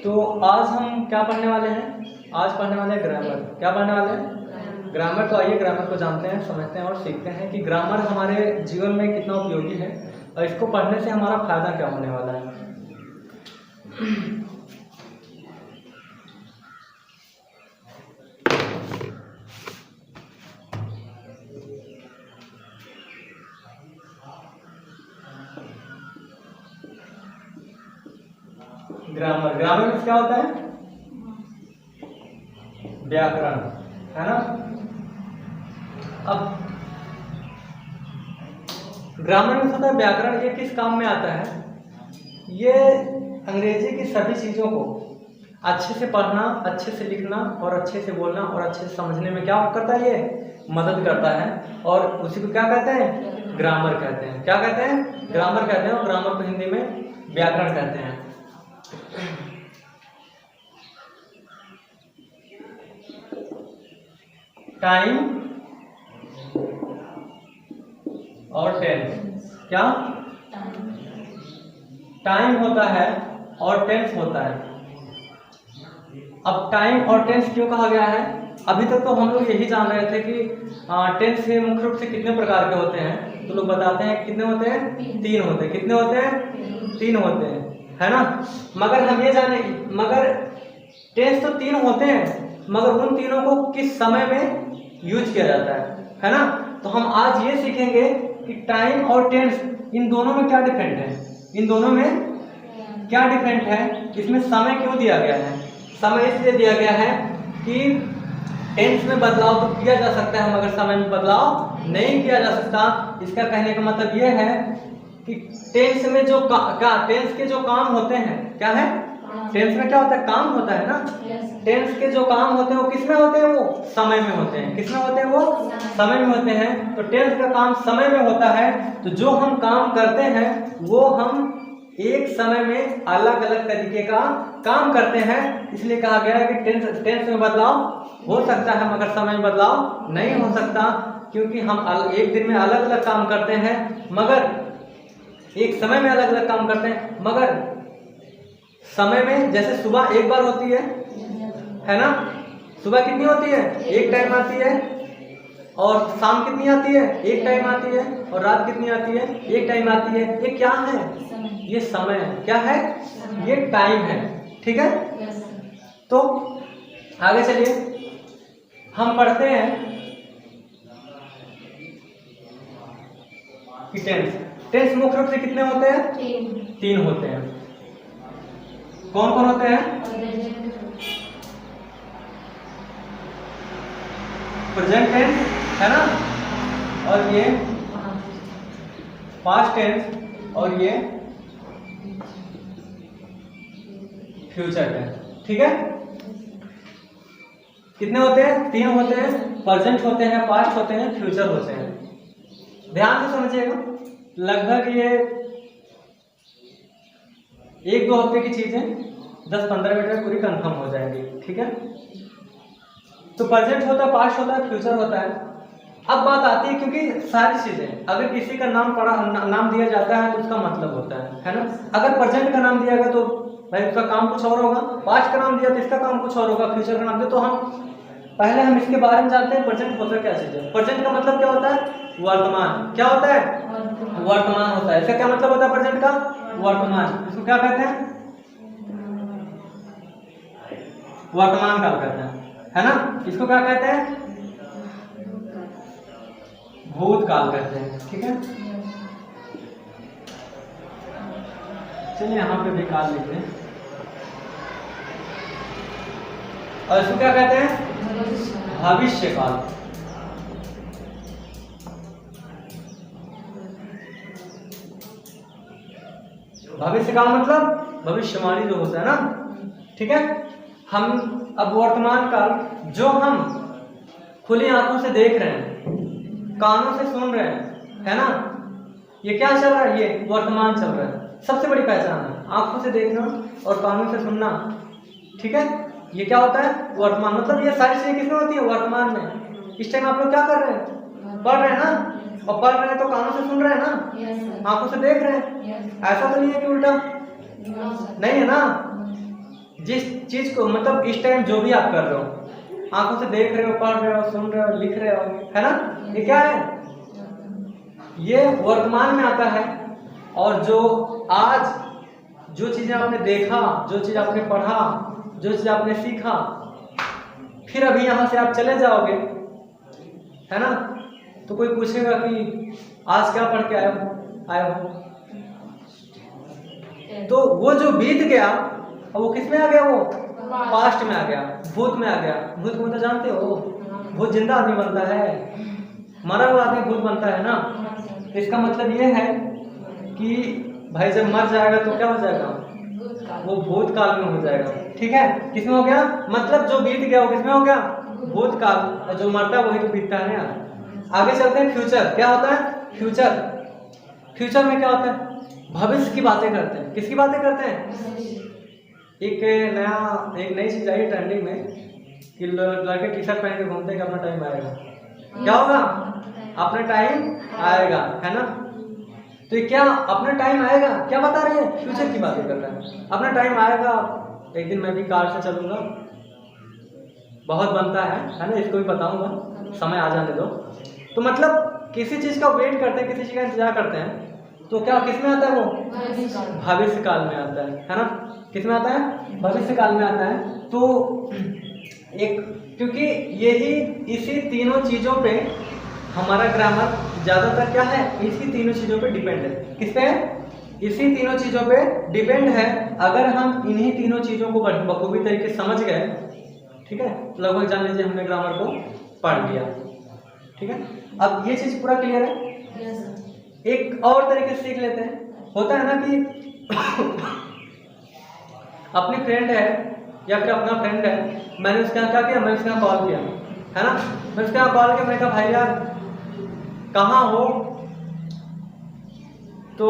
तो आज हम क्या पढ़ने वाले हैं? आज पढ़ने वाले हैं ग्रामर। क्या पढ़ने वाले हैं? ग्रामर। तो आइए ग्रामर को जानते हैं, समझते हैं और सीखते हैं कि ग्रामर हमारे जीवन में कितना उपयोगी है और इसको पढ़ने से हमारा फायदा क्या होने वाला है। ग्रामर, ग्रामर में क्या होता है? व्याकरण, है ना। अब ग्रामर में होता है व्याकरण। ये किस काम में आता है? ये अंग्रेजी की सभी चीजों को अच्छे से पढ़ना, अच्छे से लिखना और अच्छे से बोलना और अच्छे से समझने में क्या करता है? ये मदद करता है और उसी को क्या कहते हैं? ग्रामर कहते हैं। क्या कहते हैं? ग्रामर कहते हैं। और ग्रामर को हिंदी में व्याकरण कहते हैं। टाइम और टेंस। क्या? टाइम होता है और टेंस होता है। अब टाइम और टेंस क्यों कहा गया है? अभी तक तो हम लोग यही जान रहे थे कि टेंस से मुख्य रूप से कितने प्रकार के होते हैं। तो लोग बताते हैं कितने होते हैं? 3 होते हैं। कितने होते हैं? 3 होते हैं, है ना। मगर हम ये जाने, मगर टेंस तो 3 होते हैं, मगर उन तीनों को किस समय में यूज किया जाता है ना। तो हम आज ये सीखेंगे कि टाइम और टेंस, इन दोनों में क्या डिफरेंट है। इन दोनों में क्या डिफरेंट है, इसमें समय क्यों दिया गया है। समय इसलिए दिया गया है कि टेंस में बदलाव तो किया जा सकता है मगर समय में बदलाव नहीं किया जा सकता। इसका कहने का मतलब यह है कि टेंस में जो टेंस के जो काम होते हैं, क्या है? टेंस में क्या होता है? काम होता है ना। टेंस के जो काम होते हैं वो किसमें होते हैं? वो समय में होते हैं। किसमें होते हैं? वो समय में होते हैं। तो टेंस का काम समय में होता है। तो जो हम काम करते हैं वो हम एक समय में अलग अलग तरीके का काम करते हैं। इसलिए कहा गया है कि टेंस में बदलाव हो सकता है मगर समय में बदलाव नहीं हो सकता, क्योंकि हम एक दिन में अलग अलग काम करते हैं, मगर एक समय में अलग अलग काम करते हैं। मगर समय में जैसे सुबह एक बार होती है ना। सुबह कितनी होती है? एक टाइम आती है। और शाम कितनी आती है? एक टाइम आती है। और रात कितनी आती है? एक टाइम आती है। ये क्या है? ये समय है। क्या है? ये टाइम है। ठीक है। तो आगे चलिए, हम पढ़ते हैं कि टेंस मुख्य रूप से कितने होते हैं? 3 होते हैं। कौन कौन होते हैं? प्रेजेंट टेंस, है ना, और ये पास्ट टेंस, और ये फ्यूचर टेंस। ठीक है। कितने होते हैं? 3 होते हैं। प्रेजेंट होते हैं, पास्ट होते हैं, फ्यूचर होते हैं। ध्यान से समझिएगा। लगभग ये 1-2 हफ्ते की चीजें 10-15 मिनट में पूरी कंफर्म हो जाएंगी। ठीक है। तो प्रेजेंट होता है, पास्ट होता है, फ्यूचर होता है। अब बात आती है, क्योंकि सारी चीजें अगर किसी का नाम दिया जाता है तो उसका मतलब होता है ना। अगर प्रेजेंट का नाम दिया गया तो भाई उसका काम कुछ और होगा, पास्ट का नाम दिया तो इसका काम कुछ और होगा, फ्यूचर का नाम दिया तो हम इसके बारे में जानते हैं। प्रेजेंट होता क्या चीज है? प्रेजेंट का मतलब क्या होता है? वर्तमान। क्या होता है? वर्तमान होता है। इसका क्या मतलब होता है प्रेजेंट का? वर्तमान। इसको क्या कहते हैं? वर्तमान काल कहते हैं, है ना। इसको क्या कहते हैं? भूतकाल कहते हैं। ठीक है। चलिए यहां पे भी काल लिखते हैं। और इसको क्या कहते हैं? भविष्य काल। भविष्य काल मतलब भविष्यवाणी जो होता है ना। ठीक है। हम अब वर्तमान काल, जो हम खुली आंखों से देख रहे हैं, कानों से सुन रहे हैं, है ना, ये क्या चल रहा है? ये वर्तमान चल रहा है। सबसे बड़ी पहचान है आंखों से देखना और कानों से सुनना। ठीक है। ये क्या होता है? वर्तमान। मतलब ये सारी चीजें किसमें होती है? वर्तमान में। इस टाइम आप लोग क्या कर रहे हैं? पढ़ रहे हैं ना। और पढ़ रहे हैं तो कानों से सुन रहे हैं ना, आंखों से देख रहे हैं। ऐसा तो नहीं है कि उल्टा नहीं है ना। जिस चीज को मतलब इस टाइम जो भी आप कर रहे हो, आंखों से देख रहे हो, पढ़ रहे हो, सुन रहे हो, लिख रहे हो, है ना, ये क्या है, ये वर्तमान में आता है। और जो आज जो चीजें आपने देखा, जो चीज आपने पढ़ा, जो चीज आपने सीखा, फिर अभी यहाँ से आप चले जाओगे, है ना, तो कोई पूछेगा कि आज क्या पढ़ के आए हो, तो वो जो बीत गया वो किस में आ गया, वो पास्ट में आ गया, भूत में आ गया। भूत को तो जानते हो, भूत जिंदा आदमी बनता है, मरा हुआ आदमी भूत बनता है ना। तो इसका मतलब ये है कि भाई जब मर जाएगा तो क्या हो जाएगा, वो भूत काल में हो जाएगा। ठीक है, किसमें हो गया, मतलब जो बीत गया वो किसमें हो गया, भूत काल। और जो मरता है वही तो बीतता है ना। आगे चलते हैं, फ्यूचर क्या होता है, फ्यूचर। फ्यूचर में क्या होता है, भविष्य की बातें करते हैं। किसकी बातें करते हैं, एक नई चीज आई ट्रेंडिंग में कि लड़के टी शर्ट पहन के घूमते हैं कि अपना टाइम आएगा। क्या होगा, अपना टाइम आएगा, है ना। तो ये क्या अपना टाइम आएगा, क्या बता रहे हैं, फ्यूचर की बातें कर रहे हैं। अपना टाइम आएगा, एक दिन मैं भी कार से चलूंगा, बहुत बनता है ना, इसको भी बताऊंगा, समय आ जाने दो। तो मतलब किसी चीज का वेट करते हैं, किसी चीज का इंतजार करते हैं, तो क्या किस में आता है, वो भविष्य काल में आता है ना। किस में आता है, भविष्य काल में आता है। तो एक, क्योंकि यही इसी तीनों चीजों पे हमारा ग्रामर ज्यादातर क्या है, इसी तीनों चीजों पे डिपेंड है। किस पे, इसी तीनों चीजों पे डिपेंड है। अगर हम इन्हीं तीनों चीजों को बखूबी तरीके से समझ गए, ठीक है, लगभग जान लीजिए हमने ग्रामर को पढ़ लिया। ठीक है, अब ये चीज पूरा क्लियर है। एक और तरीके से सीख लेते हैं। होता है ना कि अपनी फ्रेंड है या फिर अपना फ्रेंड है, मैंने उसके यहाँ क्या किया, मैंने उसके यहाँ कॉल किया, है ना। मैंने उसके यहाँ कॉल किया, मैंने कहा भाई यार कहाँ हो, तो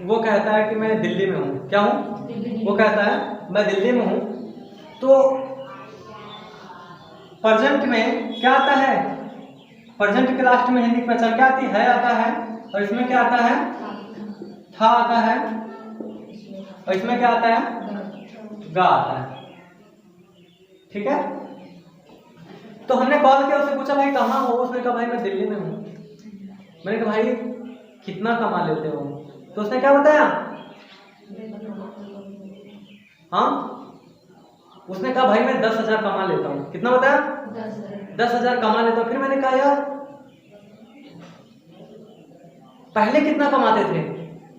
वो कहता है कि मैं दिल्ली में हूँ। क्या हूँ, वो कहता है मैं दिल्ली में हूँ। तो प्रेजेंट में क्या आता है, प्रेजेंट के लास्ट में हिंदी की पहचान क्या आती है, आता है। और इसमें क्या आता है, था आता है। और इसमें क्या आता है, गा आता है। ठीक है, तो हमने कॉल किया, उससे पूछा भाई कहाँ हो, उसने कहा भाई मैं दिल्ली में हूँ। मैंने कहा भाई कितना कमा लेते हो, तो उसने क्या बताया, हाँ, उसने कहा भाई मैं 10,000 कमा लेता हूँ। कितना बताया, 10,000 कमा लेता हूँ। फिर मैंने कहा यार पहले कितना कमाते थे,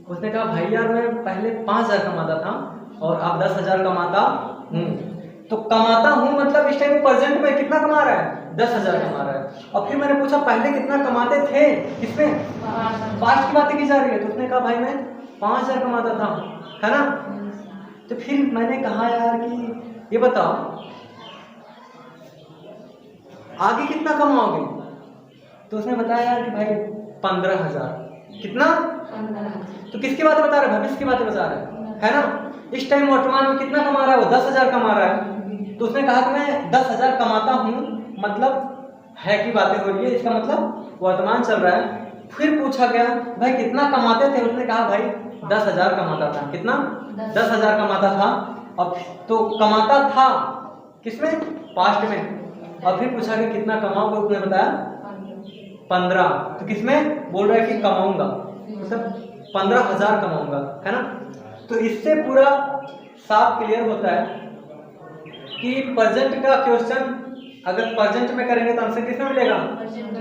उसने कहा भाई यार मैं पहले 5,000 कमाता था और अब 10,000 कमाता हूँ। तो कमाता हूँ मतलब इस टाइम प्रेजेंट में कितना कमा रहा है, 10,000 कमा रहा है। और फिर मैंने पूछा पहले कितना कमाते थे, किसमें, पास्ट की बातें की जा रही है। तो उसने कहा भाई मैं 5,000 कमाता था, है ना। तो फिर मैंने कहा यार कि ये बताओ आगे कितना कमाओगे, तो उसने बताया यार कि भाई 15,000। कितना, तो किसकी बातें बता रहा है, भविष्य की बातें बता रहा है ना। इस टाइम वर्तमान में कितना कमा रहा है, वो 10,000 कमा रहा है। तो उसने कहा कि मैं 10,000 कमाता हूँ, मतलब है की बातें हो रही है, इसका मतलब वर्तमान चल रहा है। फिर पूछा गया भाई कितना कमाते थे, उसने कहा भाई 10,000 कमाता था। कितना, 10,000 कमाता था। अब तो कमाता था किसमें, पास्ट में। और फिर पूछा कि कितना कमाओगे, उसने बताया 15। तो किसमें बोल रहा है कि कमाऊंगा, मतलब 15,000 कमाऊंगा, है ना। तो इससे पूरा साफ क्लियर होता है कि प्रेजेंट का क्वेश्चन अगर प्रेजेंट में करेंगे तो आंसर किसमें मिलेगा,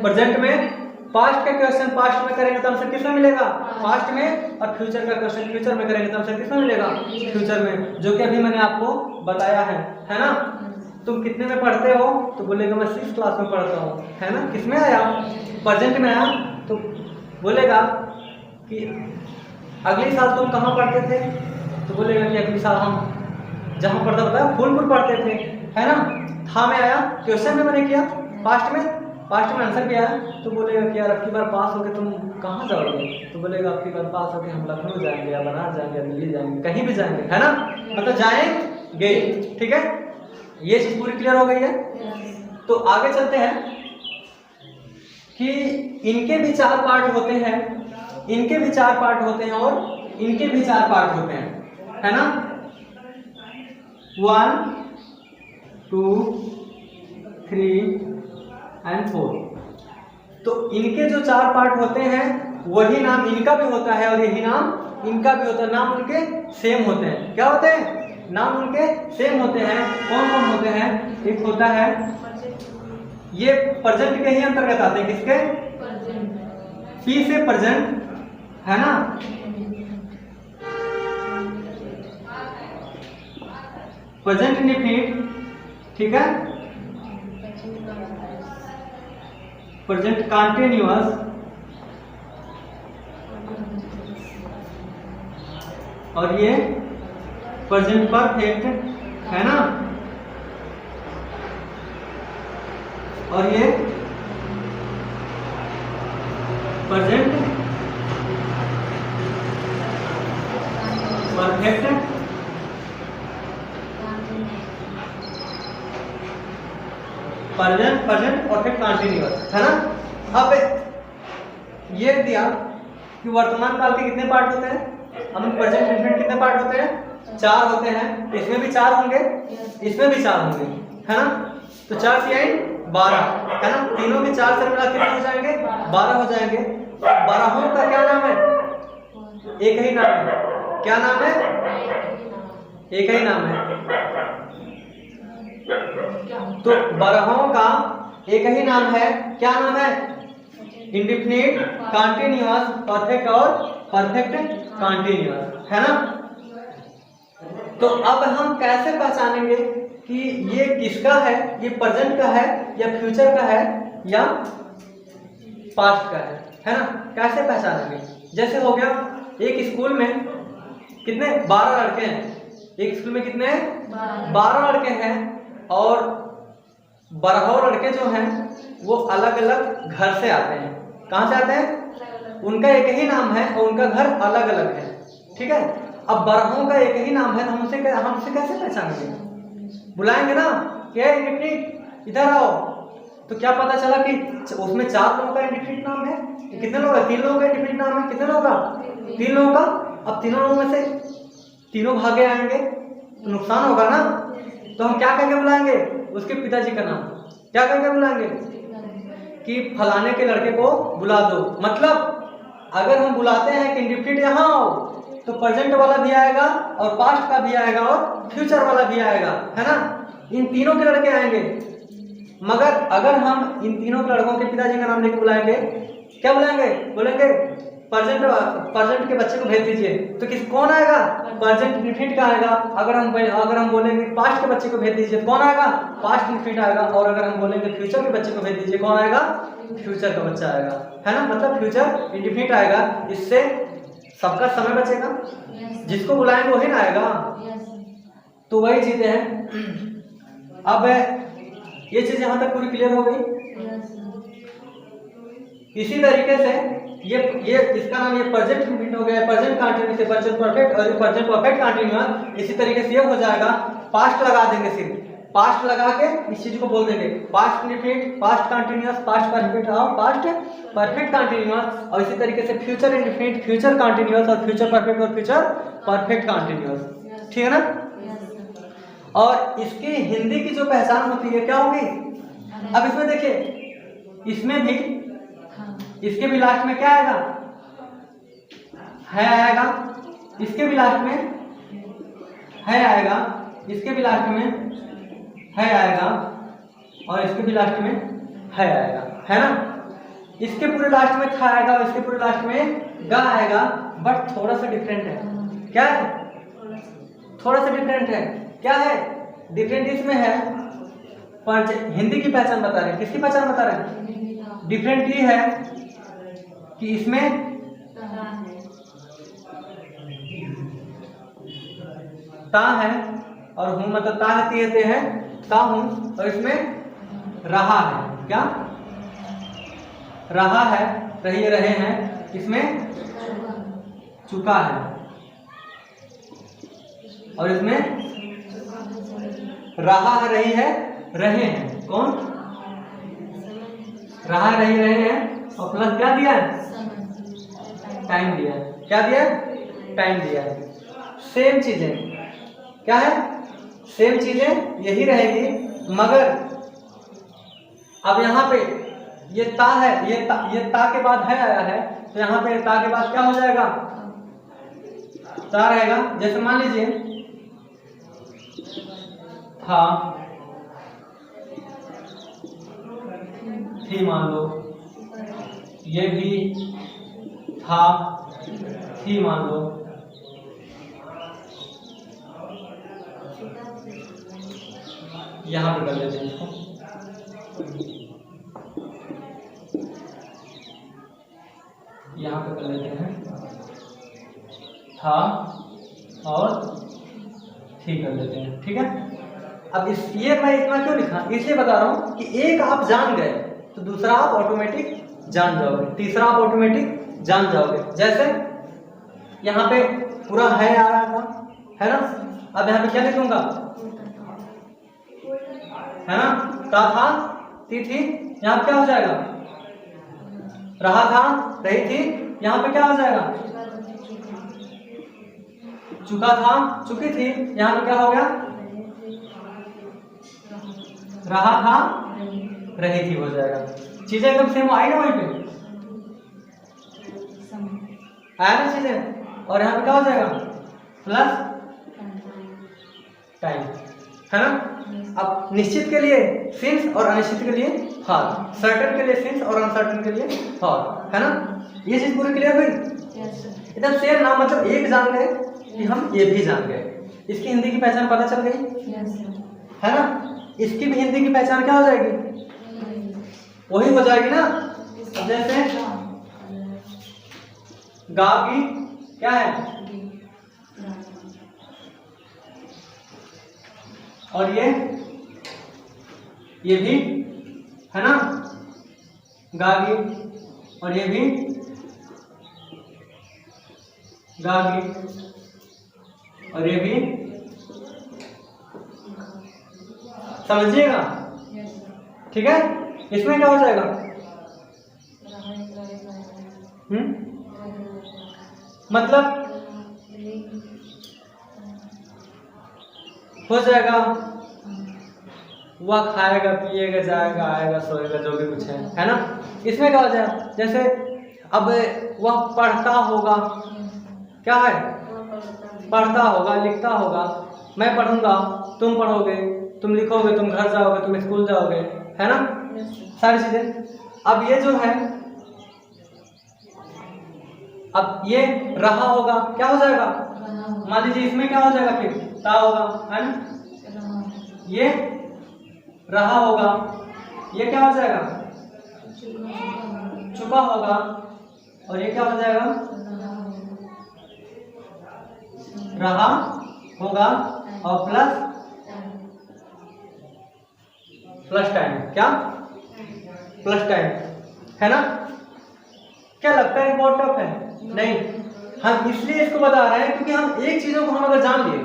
प्रेजेंट में। पास्ट का क्वेश्चन पास्ट में करेंगे तो आंसर किसमें मिलेगा, पास्ट में। और फ्यूचर का क्वेश्चन फ्यूचर में करेंगे तो आंसर किसमें मिलेगा, फ्यूचर में, जो कि अभी मैंने आपको बताया है ना। तुम कितने में पढ़ते हो, तो बोलेगा मैं 6th क्लास में पढ़ता हूँ, है ना। किसमें आया, प्रेजेंट में आया। तो बोलेगा कि अगले साल तुम कहाँ पढ़ते थे, तो बोलेगा कि अगले साल हम जहाँ पढ़ता था फूलपुर पढ़ते थे, है ना। था में आया, क्वेश्चन में मैंने किया पास्ट में आंसर भी आया। तो बोलेगा कि यार अब की बार पास होके तुम कहाँ जाओगे, तो बोलेगा अब की बार पास होके हम लखनऊ जाएंगे या बनारस जाएंगे या दिल्ली जाएंगे, कहीं भी जाएंगे, है ना, मतलब जाएंगे। ठीक है, ये चीज पूरी क्लियर हो गई है। तो आगे चलते हैं कि इनके भी 4 पार्ट होते हैं, इनके भी 4 पार्ट होते हैं और इनके भी 4 पार्ट होते हैं, है ना। 1 2 3 and 4। तो इनके जो 4 पार्ट होते हैं वही नाम इनका भी होता है और यही नाम इनका भी होता है। नाम उनके सेम होते हैं। क्या होते हैं? नाम उनके सेम होते हैं। कौन कौन होते हैं? एक होता है, ये प्रेजेंट के ही अंतर्गत आते हैं। किसके? पी से प्रेजेंट है ना। प्रेजेंट इंडेफिनिट, ठीक है। प्रेजेंट कंटीन्यूअस और ये प्रेजेंट परफेक्ट है ना। और ये present perfect present perfect continuous है ना। अब ये दिया कि वर्तमान काल के कितने पार्ट होते हैं। हम प्रेजेंट इंडेफिनिट कितने पार्ट होते हैं? 4 होते हैं। इसमें भी 4 होंगे, इसमें भी 4 होंगे, है ना। तो 4 से 12 है ना। तीनों के 4 से मिला कितने हो जाएंगे? 12 हो जाएंगे। 12 का क्या नाम है? एक ही नाम है। क्या नाम है? एक ही नाम है। तो 12 का एक ही नाम है। क्या नाम है? इंडेफिनिट, कंटीन्यूअस, परफेक्ट और परफेक्ट कंटीन्यूअस, है ना। तो अब हम कैसे पहचानेंगे कि ये किसका है? ये प्रेजेंट का है या फ्यूचर का है या पास्ट का है ना। कैसे पहचानेंगे? जैसे हो गया, एक स्कूल में कितने 12 लड़के हैं। एक स्कूल में कितने 12 लड़के हैं और 12 लड़के जो हैं वो अलग अलग घर से आते हैं। कहाँ से आते हैं? उनका एक ही नाम है और उनका घर अलग अलग है, ठीक है। अब 12 का एक ही नाम है तो हम उसे कैसे पहचानेंगे? बुलाएंगे ना, क्या इंडेफिनिट इधर आओ। तो क्या पता चला कि उसमें 4 लोगों का इंडेफिनिट नाम है। कितने लोग है? 3 लोगों का इंडेफिनिट नाम है। कितने लोगों का? 3 लोगों का। अब तीनों लोगों में से तीनों भागे आएंगे तो नुकसान होगा ना। तो हम क्या करके बुलाएंगे? उसके पिताजी का नाम क्या करके बुलाएंगे कि फलाने के लड़के को बुला दो। मतलब अगर हम बुलाते हैं कि इंडेफिनिट यहाँ आओ तो प्रेजेंट वाला भी आएगा और पास्ट का भी आएगा और फ्यूचर वाला भी आएगा, है ना। इन तीनों के लड़के आएंगे। मगर अगर हम इन तीनों के लड़कों के पिताजी का नाम लेके बुलाएंगे, क्या बुलाएंगे? बोलेंगे प्रेजेंट के बच्चे को भेज दीजिए। तो कौन आएगा? प्रेजेंट इंडेफिनिट का आएगा। अगर हम बोलेंगे पास्ट के बच्चे को भेज दीजिए, कौन आएगा? पास्ट इंडेफिनिट आएगा। और अगर हम बोलेंगे फ्यूचर के बच्चे को भेज दीजिए, कौन आएगा? फ्यूचर का बच्चा आएगा, है ना। मतलब फ्यूचर इंडेफिनिट आएगा। इससे सबका समय बचेगा। जिसको बुलाएंगे वही ना आएगा। तो वही चीजें हैं। अब ये चीज यहाँ तक पूरी क्लियर हो गई। इसी तरीके से ये इसका नाम ये प्रेजेंट इंडेफिनिट हो गया, प्रेजेंट कंटीन्यूअस, प्रेजेंट परफेक्ट और प्रेजेंट परफेक्ट कंटीन्यूअस। इसी तरीके से ये हो जाएगा। पास्ट लगा देंगे, सिर्फ पास्ट लगा के इस चीज को बोल देंगे past indefinite, past continuous, past perfect और पास्ट परफेक्ट कंटीन्यूअस। और इसी तरीके से फ्यूचर इंडेफिनिट, फ्यूचर कंटीन्यूअस और फ्यूचर परफेक्ट और फ्यूचर परफेक्ट कंटीन्यूअस, ठीक है ना। और इसकी हिंदी की जो पहचान होती है क्या होगी? अब इसमें देखिए, इसमें भी इसके भी लास्ट में क्या आएगा? है आएगा। इसके भी लास्ट में है आएगा। इसके भी लास्ट में है आएगा और इसके भी लास्ट में है आएगा, है ना। इसके पूरे लास्ट में था आएगा और इसके पूरे लास्ट में गा आएगा। बट थोड़ा सा डिफरेंट है। क्या है? थोड़ा सा डिफरेंट है। क्या है डिफरेंट? इसमें है पर हिंदी की पहचान बता रहे हैं। किसकी पहचान बता रहे हैं? डिफरेंट ये है कि इसमें ता है और हूं, मतलब ता है है ता हूं, और इसमें रहा है। क्या रहा है? रही रहे हैं। इसमें चुका है और इसमें रहा है, रही है, रहे हैं। कौन? रहा रही रहे हैं और प्लस क्या दिया है? टाइम दिया है। क्या दिया? टाइम दिया है। सेम चीज है। क्या है? सेम चीजें यही रहेगी, मगर अब यहाँ पे ये ता है, ये ता के बाद है आया है, तो यहाँ पे ता के बाद क्या हो जाएगा, ता रहेगा। जैसे मान लीजिए था, थी मान लो, ये भी था, थी मान लो, यहां पे कर लेते हैं इसको, यहां पे कर लेते हैं, था और थी कर लेते हैं, ठीक है। अब इस ये मैं इतना क्यों लिखा, इसलिए बता रहा हूं कि एक आप जान गए तो दूसरा आप ऑटोमेटिक जान जाओगे, तीसरा आप ऑटोमेटिक जान जाओगे। जैसे यहाँ पे पूरा है आ रहा था, है ना, अब यहाँ पे क्या लिखूंगा, है ना, था ती थी, यहाँ पे क्या हो जाएगा, रहा था रही थी, यहाँ पे क्या हो जाएगा, चुका था चुकी थी, यहाँ पे क्या हो गया, रहा था रही थी हो जाएगा। चीजें एकदम सेम आई ना वहीं पे आया ना चीजें, और यहाँ पे क्या हो जाएगा, प्लस टाइम, है ना। अब निश्चित के लिए सिंस और अनिश्चित के लिए फॉर, सर्टेन के लिए सिंस और अनसर्टेन के लिए फॉर, है ना। ये चीज पूरी क्लियर हुई, एकदम सेम ना, मतलब एक जान गए कि हम ये भी जान गए, इसकी हिंदी की पहचान पता चल गई, है ना। इसकी भी हिंदी की पहचान क्या हो जाएगी, वही हो जाएगी ना। जैसे गा की क्या है, और ये भी है ना, गागी, और ये भी गागी, और ये भी, समझिएगा, ठीक है। इसमें क्या हो जाएगा, मतलब हो जाएगा, वह खाएगा पिएगा जाएगा आएगा सोएगा जो भी कुछ है ना। इसमें क्या हो जाएगा, जैसे अब वह पढ़ता होगा, क्या है, पढ़ता होगा लिखता होगा, मैं पढ़ूंगा तुम पढ़ोगे, तुम लिखोगे तुम घर जाओगे तुम स्कूल जाओगे, है ना, सारी चीजें। अब ये जो है, अब ये रहा होगा क्या हो जाएगा, मान लीजिए इसमें क्या हो जाएगा, फिर ता होगा, है ना, ये रहा होगा, ये क्या हो जाएगा, चुका होगा, और ये क्या हो जाएगा, रहा होगा, और प्लस टाइम, क्या प्लस टाइम, है ना। क्या लगता है बहुत टफ है, नहीं, हम इसलिए इसको बता रहे हैं क्योंकि हम एक चीजों को हम अगर जान लिए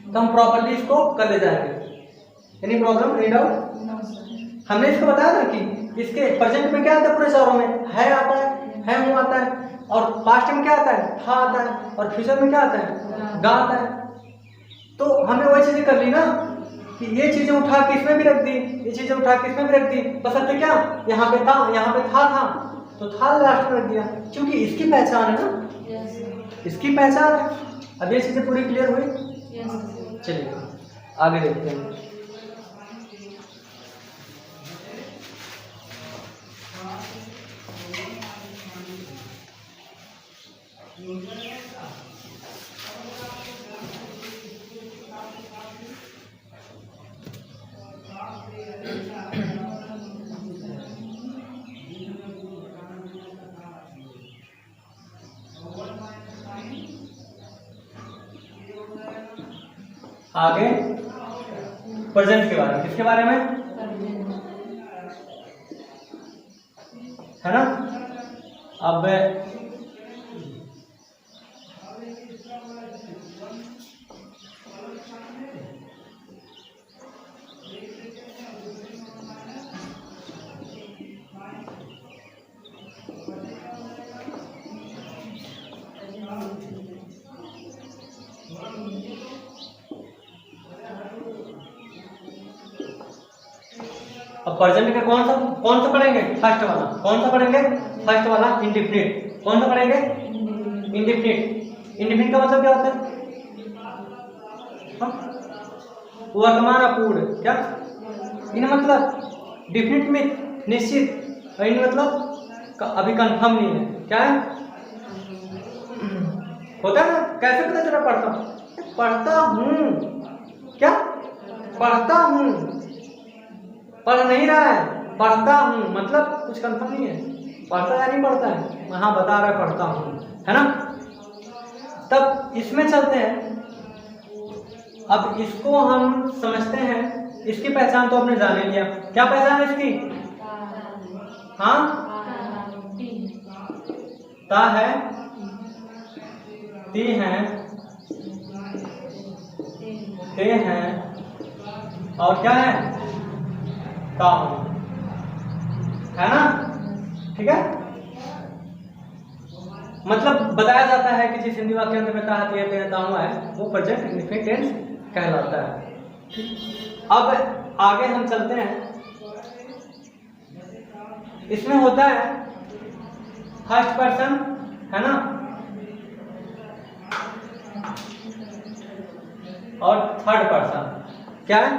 तो हम प्रॉपर्ली इसको कर ले जाएंगे। Any problem, any doubt. हमने इसको बताया ना कि इसके प्रेजेंट में क्या आता है, पूरे चारों में है आता है हूँ आता है, और पास्ट में क्या आता है, था आता है, और फ्यूचर में क्या आता है, गा आता है। तो हमने वही चीजें कर ली ना कि ये चीजें उठा के इसमें भी रख दी, ये चीजें उठा के इसमें भी रख दी, बस अब क्या यहाँ पे था, यहाँ पे था तो था लास्ट में रख दिया, क्योंकि इसकी पहचान है ना, इसकी पहचान है। अब ये चीजें पूरी क्लियर हुई, चलिए आगे देखते हैं। आगे प्रेजेंट के बारे में, किसके बारे में, है ना। अब अब प्रेजेंट का कौन सा पढ़ेंगे? फर्स्ट वाला। कौन सा पढ़ेंगे? फर्स्ट वाला, इंडेफिनिट। कौन सा पढ़ेंगे? इंडेफिनिट। इंडेफिनिट का मतलब क्या होता है? वर्तमान अपूर्ण। क्या इन मतलब डिफिनिट में निश्चित, और इन मतलब अभी कंफर्म नहीं है। क्या है? होता है ना? कैसे पता चला? पढ़ता हूँ। क्या पढ़ता हूँ? पढ़ नहीं रहा है, पढ़ता हूँ मतलब कुछ कंफर्म नहीं है। पढ़ता या नहीं पढ़ता है? हाँ बता रहा है पढ़ता हूँ, है ना? तब इसमें चलते हैं। अब इसको हम समझते हैं। इसकी पहचान तो आपने जान लिया। क्या पहचान है इसकी? हाँ, ता है, ती है, ते हैं, और क्या है? ता हूं, है ना? ठीक है। मतलब बताया जाता है कि जिस हिंदी वाक्यांश में ता है वो प्रेजेंट इंडेफिनिट टेंस कहलाता है। अब आगे हम चलते हैं। इसमें होता है फर्स्ट पर्सन, है ना, और थर्ड पर्सन। क्या है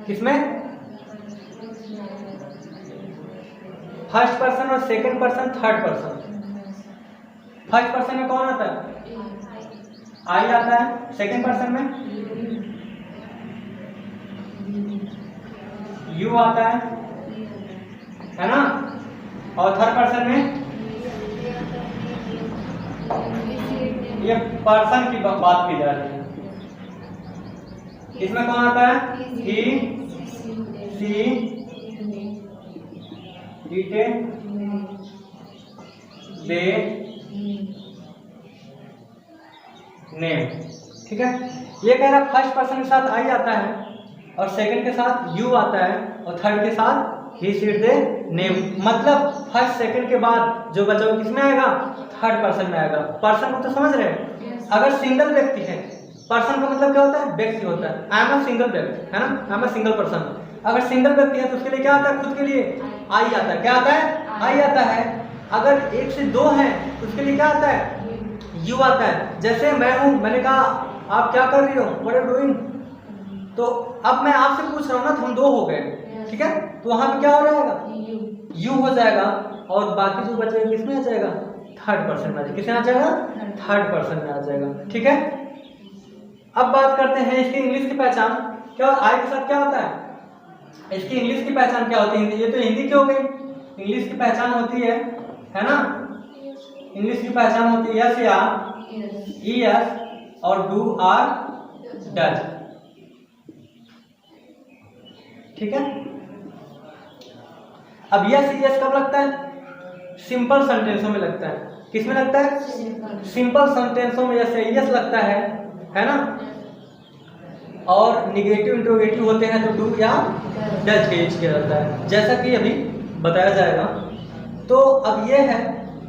किसमें? फर्स्ट पर्सन और second person, third person. First person में कौन आता है? आई आता है। सेकंड पर्सन में यू आता है ना? और थर्ड पर्सन में ये पर्सन की बात की जा रही है। इसमें कौन आता है? ही, सी, इट, दे, नेम। ठीक है। ये कह रहा है फर्स्ट पर्सन के साथ आई आता है, और सेकंड के साथ यू आता है, और थर्ड के साथ ही, सी, इट, दे, नेम। मतलब फर्स्ट सेकंड के बाद जो बचा वो किसमें आएगा? थर्ड पर्सन में आएगा। पर्सन को तो समझ रहे हैं? अगर सिंगल व्यक्ति है, पर्सन का मतलब क्या होता है? व्यक्ति होता है। आई एम अ सिंगल व्यक्ति, है ना? I am a single person. अगर सिंगल व्यक्ति है तो उसके लिए क्या आता है? खुद के लिए आई आता है। क्या आता है? आई आता है। अगर एक से दो है तो उसके लिए क्या आता है? यू आता है। जैसे मैं हूं, मैंने कहा आप क्या कर रही हो? What are doing? तो अब मैं आपसे पूछ रहा हूं ना, तो हम दो हो गए, ठीक है? तो वहां पे क्या हो जाएगा? यू हो जाएगा, और बाकी जो बचेगा किसमें आ जाएगा? थर्ड पर्सन में आ जाएगा। किसमें आ जाएगा? थर्ड पर्सन में आ जाएगा। ठीक है। अब बात करते हैं इसकी इंग्लिश की पहचान। क्या आई के साथ क्या होता है? इसकी इंग्लिश की पहचान क्या होती है? ये तो हिंदी की हो गई। इंग्लिश की पहचान होती है ना? इंग्लिश की पहचान होती है यस या ई एस और डू आर डज। ठीक है। अब यस ई एस कब लगता है? सिंपल सेंटेंसों में लगता है। किसमें लगता है? सिंपल सेंटेंसों में यस लगता है ना? और निगेटिव इंट्रोगेटिव होते हैं तो डू या डज यूज किया जाता है, जैसा कि अभी बताया जाएगा। तो अब यह है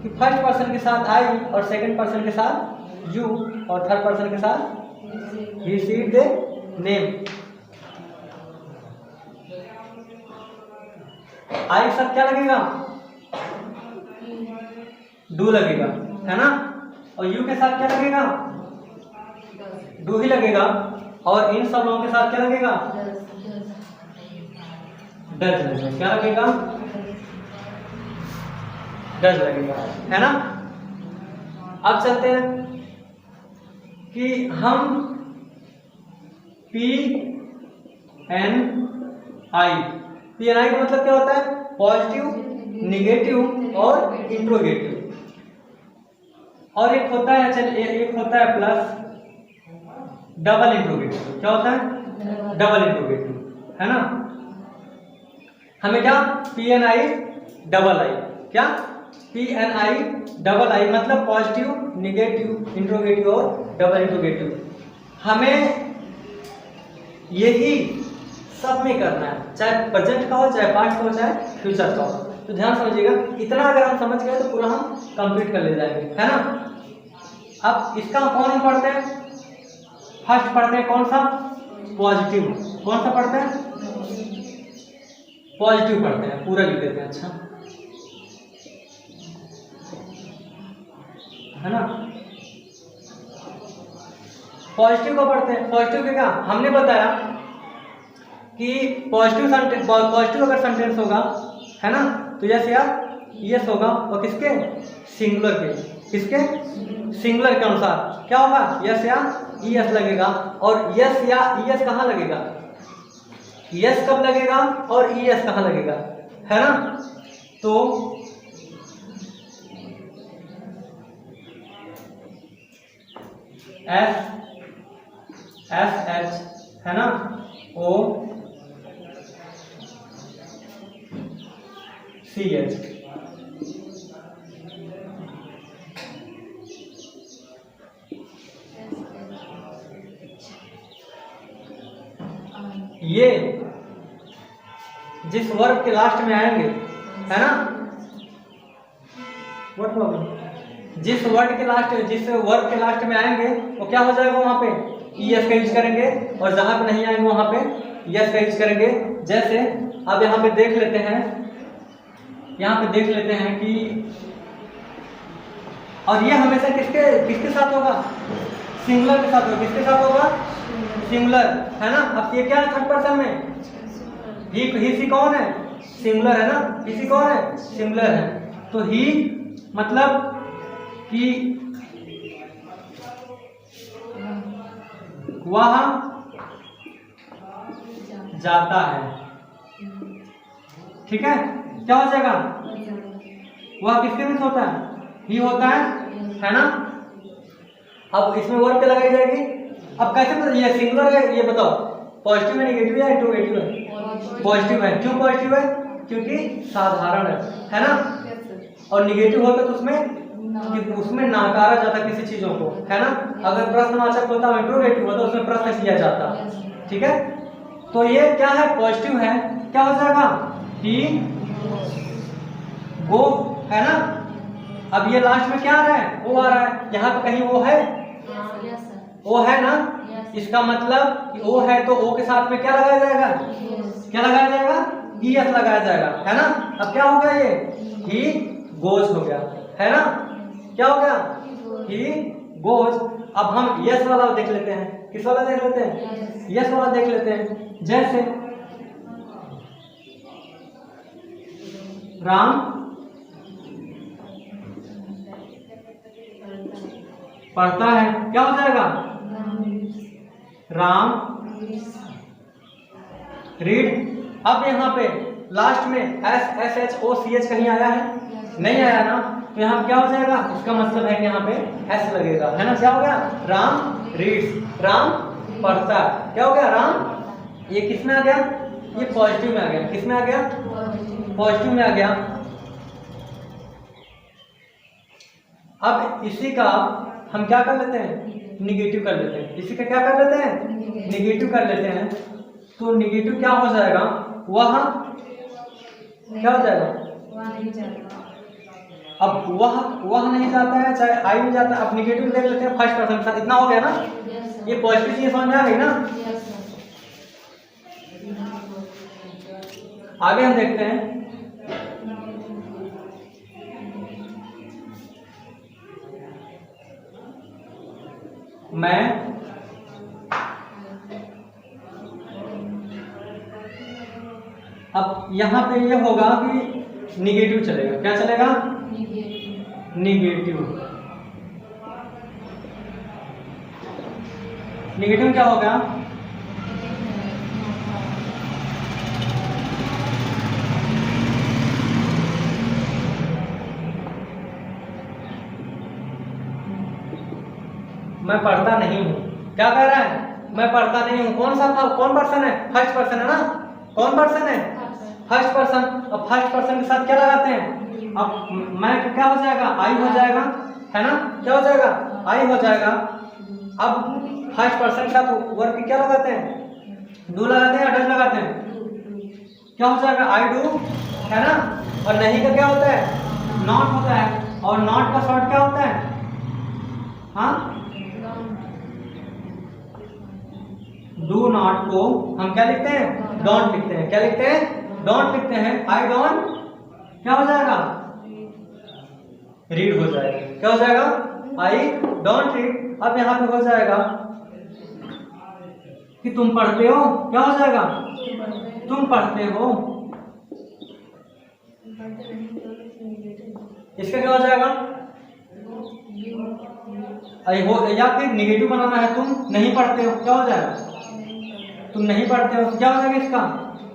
कि फर्स्ट पर्सन के साथ आई, और सेकंड पर्सन के साथ यू, और थर्ड पर्सन के साथ ही, सी, इट, दे, नेम। आई के साथ क्या लगेगा? डू लगेगा, है ना? और यू के साथ क्या लगेगा? डू ही लगेगा। और इन सब लोगों के साथ क्या लगेगा? डज लगेगा। क्या लगेगा? डज लगेगा, है ना? अब चलते हैं कि हम पी एन आई का मतलब क्या होता है? पॉजिटिव, निगेटिव और इंट्रोगेटिव। और एक होता है, चलिए एक होता है प्लस डबल इंट्रोगेटिव। क्या होता है? डबल इंट्रोगेटिव, है ना? हमें क्या? P N I double I. क्या? P N I double I मतलब पॉजिटिव, निगेटिव, इंट्रोगेटिव और डबल इंट्रोगेटिव। हमें यही सब में करना है, चाहे प्रेजेंट का हो, चाहे पास्ट का हो, चाहे फ्यूचर का हो। तो ध्यान समझिएगा, इतना अगर हम समझ गए तो पूरा हम कंप्लीट कर ले जाएंगे, है ना? अब इसका कौन हम पढ़ते हैं? फर्स्ट पढ़ते हैं कौन सा? पॉजिटिव। कौन सा पढ़ते हैं? पॉजिटिव पढ़ते हैं, पूरा लिख देते हैं। अच्छा है ना, पॉजिटिव को पढ़ते हैं। पॉजिटिव के क्या हमने बताया कि पॉजिटिव अगर सेंटेंस होगा है ना, तो यस या यस होगा, और किसके सिंगुलर के, किसके सिंगुलर के अनुसार क्या होगा, यस या ईएस लगेगा। और यस या ईएस कहाँ लगेगा, यस कब लगेगा और ईएस कहाँ लगेगा, है ना। तो एस एच है ना, ओ सी एच, ये जिस वर्ब के लास्ट में आएंगे है ना, व्हाट प्रॉब्लम, जिस वर्ड के लास्ट, जिस वर्ब के लास्ट में आएंगे वो क्या हो जाएगा, वहां पे ईएस का यूज करेंगे, और जहां पे नहीं आएंगे वहां पे यस का यूज करेंगे। जैसे अब यहाँ पे देख लेते हैं, यहाँ पे देख लेते हैं कि, और ये हमेशा किसके किसके साथ होगा, सिंगुलर के साथ होगा, किसके साथ होगा, सिंगुलर है ना। अब ये क्या है, थर्ड पर्सन में ही सी कौन है, सिंगुलर है ना, ही सी कौन है, सिंगुलर है। तो ही मतलब कि वह जाता है, ठीक है, क्या हो जाएगा, वह किसके बीच होता है, ही होता है ना। अब इसमें वर्ब क्या लगाई जाएगी, अब कैसे पता ये सिंगुलर है, ये बताओ, पॉजिटिव है, नेगेटिव है, इंट्रोगेटिव है, पॉजिटिव है। क्यों पॉजिटिव है, क्योंकि साधारण है ना, और निगेटिव होता तो उसमें नकारा जाता किसी चीजों को, है ना। अगर प्रश्नवाचक होता है, इंट्रोगेटिव होता, उसमें प्रश्न किया जाता, ठीक है। तो ये क्या है, पॉजिटिव है, क्या हो जाएगा, ही गो है ना। अब ये लास्ट में क्या आ रहा है, वो आ रहा है, यहाँ पे कहीं वो है, वो है ना, इसका मतलब कि ओ है तो ओ के साथ में क्या लगाया जाएगा, क्या लगाया जाएगा, ईएस लगाया जाएगा, है ना। अब क्या हो गया, ये ही गोज हो गया, है ना, क्या हो गया, ही गोज। अब हम यस वाला देख लेते हैं, किस वाला देख लेते हैं, यस वाला देख लेते हैं। जैसे राम पढ़ता है, क्या हो जाएगा, राम रीड। अब यहाँ पे लास्ट में S H O C H कहीं आया है, नहीं आया ना, तो यहाँ क्या हो जाएगा, इसका मतलब है कि यहाँ पे एस लगेगा, है ना। क्या हो गया, राम रीड्स, राम पढ़ता, क्या हो गया, राम, ये किस में आ गया, ये पॉजिटिव में आ गया, किस में आ गया, पॉजिटिव में आ गया। अब इसी का हम क्या कर लेते हैं, निगेटिव कर लेते हैं, इसी का क्या कर लेते हैं, निगेटिव कर लेते हैं। तो निगेटिव क्या हो जाएगा, वह क्या हो जाएगा, अब वह नहीं जाता है, चाहे आई नहीं जाता है। अब निगेटिव देख लेते हैं, फर्स्ट पर्सन के साथ, इतना हो गया ना, ये पॉजिटिव चीज समझ में आ गई ना। आगे हम देखते हैं, मैं अब यहाँ पे ये होगा कि निगेटिव चलेगा, क्या चलेगा, निगेटिव। निगेटिव क्या होगा, मैं पढ़ता नहीं हूँ, क्या कह रहा है, मैं पढ़ता नहीं हूँ। कौन सा था, कौन पर्सन है, फर्स्ट पर्सन है ना, कौन पर्सन है, फर्स्ट पर्सन। अब फर्स्ट पर्सन के साथ क्या लगाते हैं, अब मैं क्या हो जाएगा, आई हो जाएगा, है ना, क्या हो जाएगा, आई हो जाएगा। अब फर्स्ट पर्सन के साथ वर्ब क्या लगाते हैं, डू लगाते हैं या डज लगाते हैं, क्या हो जाएगा, आई डू, है ना। और नहीं का क्या होता है, नॉट होता है, और नॉट का शॉर्ट क्या होता है, हाँ, डू नॉट को हम क्या लिखते हैं, डोंट लिखते हैं, क्या लिखते हैं, डोंट लिखते हैं, आई डोंट, क्या हो जाएगा, रीड हो जाएगा। क्या हो जाएगा, आई डोंट रीड। अब यहाँ पे हो जाएगा कि तुम पढ़ते हो, क्या हो जाएगा, तुम पढ़ते हो। इसका क्या हो जाएगा, आई हो, या फिर निगेटिव बनाना है, तुम नहीं पढ़ते हो, क्या हो जाएगा, तुम नहीं पढ़ते हो। क्या हो जाएगा इसका,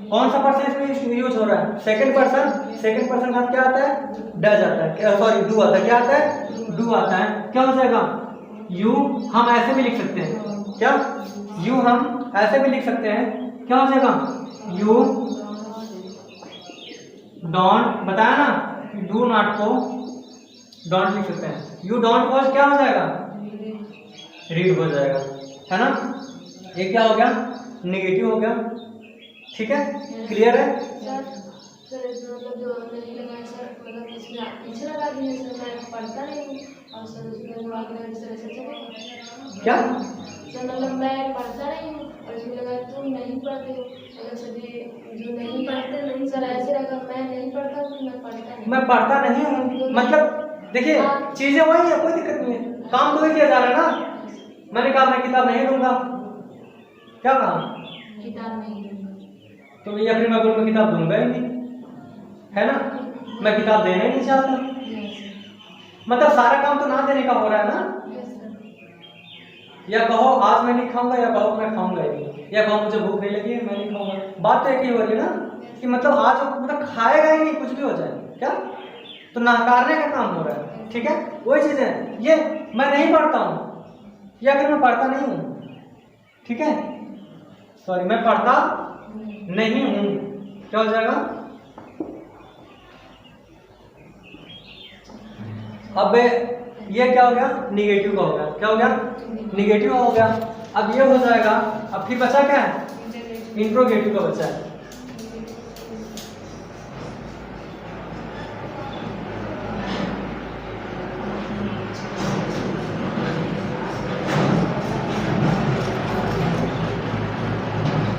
कौन सा पर्सन इसमें यूज हो रहा है, सेकंड पर्सन। सेकंड पर्सन का क्या आता है, डज आता है, सॉरी डू आता है। क्या आता है, डू आता है। क्या हो जाएगा, यू हम ऐसे भी लिख सकते हैं, क्या, यू हम ऐसे भी लिख सकते हैं। क्या हो जाएगा, यू डोंट, बताया ना, डू नॉट को डोंट लिख सकते हैं। यू डोंट वॉच, क्या हो जाएगा, रीड हो जाएगा, है ना। ये क्या हो गया, नेगेटिव हो गया। ठीक है, क्लियर है। क्या मतलब मैं पढ़ता नहीं हूँ और इसमें लगा तुम नहीं पढ़ते हो। अगर सभी जो नहीं पढ़ते नहीं सर ऐसे लगा मैं नहीं पढ़ता हूँ, मैं पढ़ता नहीं, मैं पढ़ता नहीं हूँ, मतलब देखिए चीजें वही है, कोई दिक्कत नहीं है, काम तो ही किया जा रहा है ना। मैंने कहा मैं किताब नहीं दूंगा, क्या कहा, किताब नहीं दूंगा, तो या फिर मैं बोलूँगा किताब दूंगा ही नहीं, है ना। मैं किताब देना ही नहीं चाहता, मतलब सारा काम तो ना देने का हो रहा है ना। या कहो आज मैं नहीं खाऊंगा, या कहो मैं खाऊंगा ही नहीं, या कहो मुझे भूख नहीं लगी है मैं नहीं खाऊंगा। बात तो एक ही हो रही है ना कि मतलब आज मतलब खाएगा ही नहीं, कुछ भी हो जाए, क्या, तो नकारने का काम हो रहा है। ठीक है, वही चीज है ये, मैं नहीं पढ़ता हूँ या फिर मैं पढ़ता नहीं हूँ। ठीक है, सॉरी मैं पढ़ता नहीं हूँ, क्या हो जाएगा। अब ये क्या हो गया, निगेटिव का हो गया। क्या हो गया, निगेटिव हो गया। अब ये हो जाएगा। अब फिर बचा क्या है, इंट्रोगेटिव का बचा है।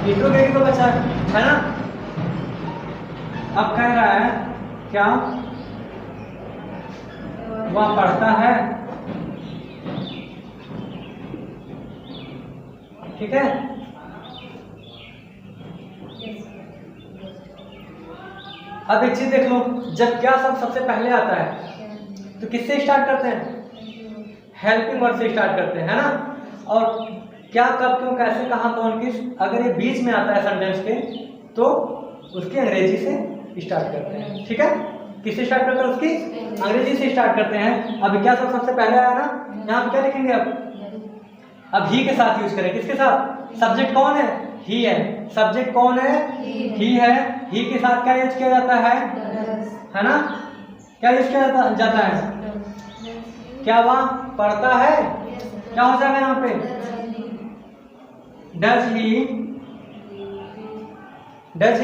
इंट्रोगेटिव का बचा है ना। अब कह रहा है क्या, वह पढ़ता है, ठीक है। अब एक चीज देख लो, जब क्या सब सबसे पहले आता है तो किससे स्टार्ट करते हैं, हेल्पिंग वर्ड से स्टार्ट करते हैं, है ना। और क्या, कब, क्यों, कैसे, कहाँ, कौन, किस, अगर ये बीच में आता है सेंटेंस के तो उसकी अंग्रेजी से स्टार्ट करते हैं। ठीक है, किससे स्टार्ट करते हैं, उसकी अंग्रेजी से स्टार्ट करते हैं। अब क्या सब सबसे पहले आया ना, यहाँ पे क्या लिखेंगे, अब ही के साथ यूज करें, किसके साथ, सब्जेक्ट कौन है, ही है, सब्जेक्ट कौन है, ही है, ही के साथ क्या यूज किया जाता है ना, क्या यूज किया जाता है, क्या वह पढ़ता है, क्या हो जाएगा यहाँ पे, does he, does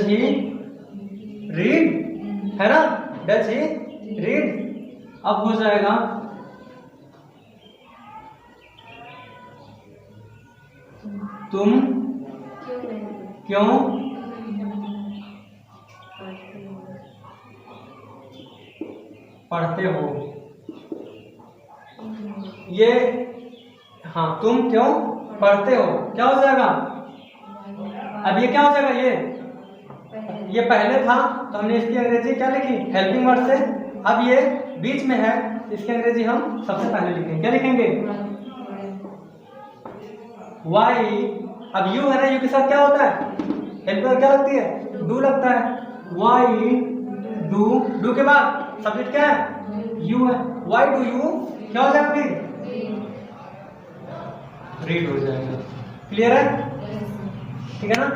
he read, है ना, डज ही रीड। अब हो जाएगा तुम क्यों पढ़ते हो, ये, हाँ तुम क्यों पढ़ते हो, क्या हो जाएगा। अब ये क्या हो जाएगा, ये पहले था तो हमने इसकी अंग्रेजी क्या लिखी, हेल्पिंग वर्ड से। अब ये बीच में है, इसकी अंग्रेजी हम सबसे पहले लिखेंगे, क्या लिखेंगे, वाई। अब यू है ना, यू के साथ क्या होता है, हेल्पिंग क्या लगती है, डू लगता है, वाई डू, डू के बाद सब्जेक्ट क्या है, यू है, वाई डू यू, क्या हो जाएगा फिर, रीड हो जाएगा। क्लियर है, ठीक है ना,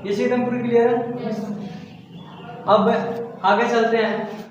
ये चीज एकदम पूरी क्लियर है। अब आगे चलते हैं।